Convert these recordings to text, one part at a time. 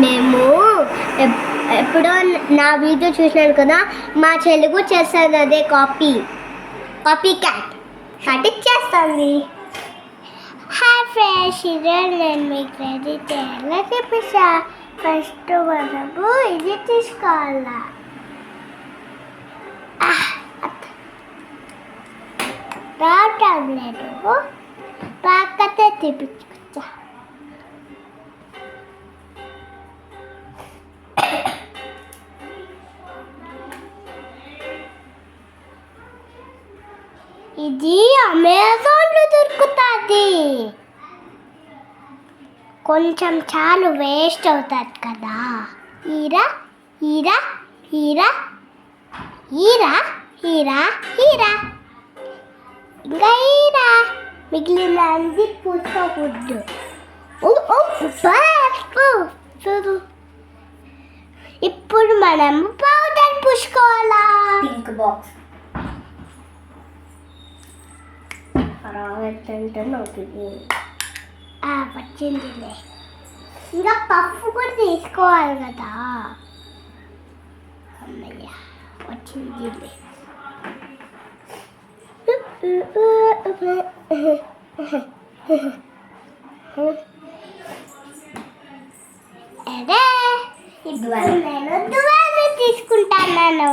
మేము ఎప్పుడో నా వీడియో చూసినాను కదా, మా చెల్లి చేస్తుంది అదే కాపీ క్యాట్ చేస్తుంది. హాయ్ ఫ్రెండ్స్, ఈరోజు నేను మీకు రెడీ చేయాలో చెప్పేసా. ఫస్ట్ మనము ఇది తీసుకోవాలా, టాబ్లెట్ పక్కతే తీపించుకొచ్చా. ఇది అమెజాన్లో దొరుకుతుంది. కొంచెం చాలు, వేస్ట్ అవుతుంది కదా. హీరా హీరా హీరా హీరా హీరా హీరా ఇంకా హీరా, మిగిలిన అన్ని పూసుకోకూడదు. చూడు, ఇప్పుడు మనం పౌడర్ పూసుకోవాలా. పింక్ బాక్స్ వచ్చిందిలే. ఇంకా పప్పు కూడా తీసుకోవాలి కదా. అమ్మయ్య, వచ్చిందిలే. అదే నేను దువ్వాన్ని తీసుకుంటాను.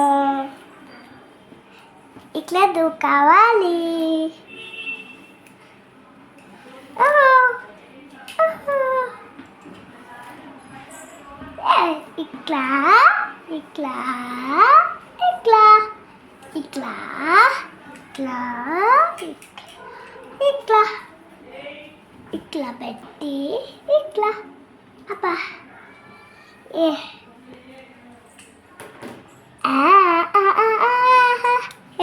ఇట్లా కావాలి. ఇట్లా ఇట్లా ఇట్లా ఇట్లా ఇట్లా ఇట్లా ఇట్లా పెట్టి ఇట్లా అబ్బా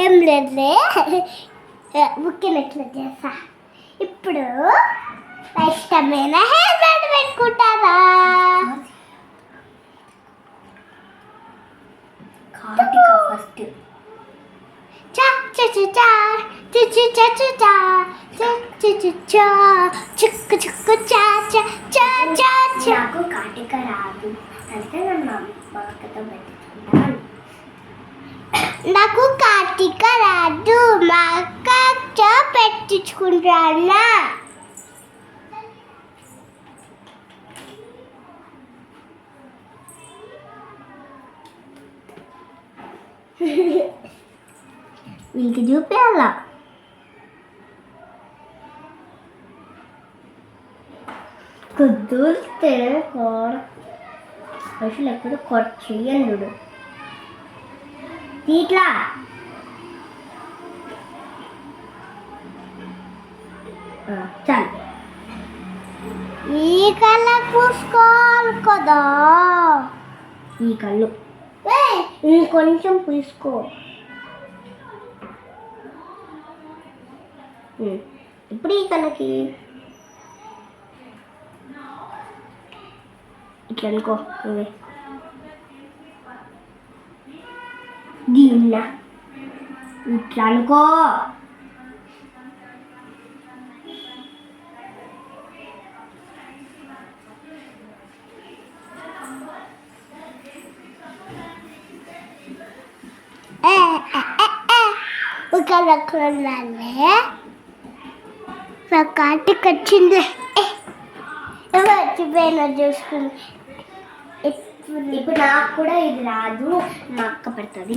ఏం లేదులే, బుక్కినట్లు చేస్తా. ఇప్పుడు ఇష్టమైన హెయిర్ బ్యాండ్ పెట్టుకుంటారా? ఫస్ట్ నాకు కాటిక రాదు అంటే నాకు కార్తీక రాదు, మా అక్క పెట్టించుకుంటానా. వీళ్ళకి చూపించాలా. కుదిరితే అసలు ఎప్పుడు కట్ చెయ్యండు ఇట్లా. చాలు, ఈ కళ్ళకు పూసుకోవాలి కదా. ఈ కళ్ళు ఇంకొంచెం పూసుకో. ఇప్పుడు ఈ కళ్ళకి ఇట్లా అనుకో. దీన్న ఇట్లా అనుకో. నా కాటికి వచ్చింది, వచ్చిపోయినా చూసుకుని. ఇప్పుడు నాకు కూడా ఇది రాదు, మా అక్క పెడుతుంది.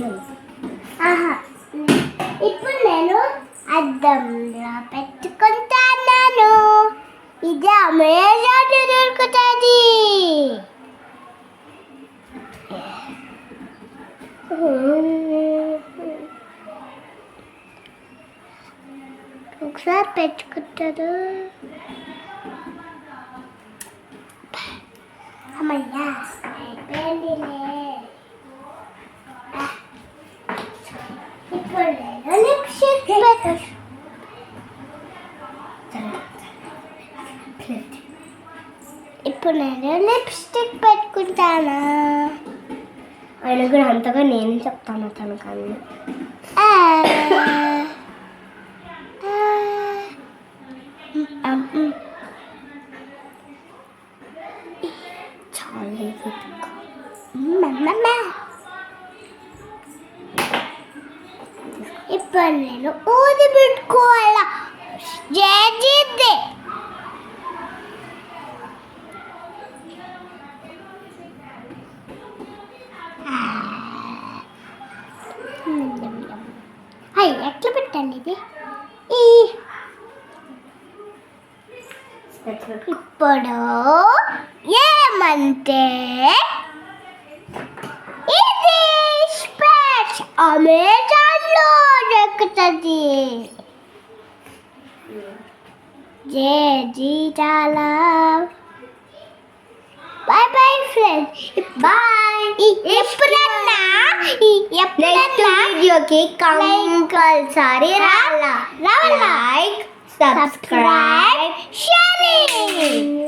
ఇప్పుడు నేను అద్దంలో పెట్టుకుంటాను. ఇది అమెజాన్లో దొరుకుతుంది. ఒకసారి పెట్టుకుంటారు. అమ్మయ్యా, అయిపోయిందిలే. ఇప్పుడు నేను లిప్స్టిక్ పెట్టుకుంటాను. ఆయన కూడా అంతగా నేను చెప్తాను తను కానీ. ఇప్పుడు నేను ఊది పెట్టుకోవాలా జేజీద్దే అయ్యి ఎట్లా పెట్టండి ఇది ఇప్పుడు ఏమంటే ఇది స్పెట్స్ అమెజాన్లో దొరుకుతుంది జేజీ చాలా బాయ్ బాయ్ ఫ్రెండ్స్ బాయ్ ఎప్పుడన్నా వీడియోకి కంపల్సరీ రావాలా లైక్ సబ్స్క్రైబ్ షేర్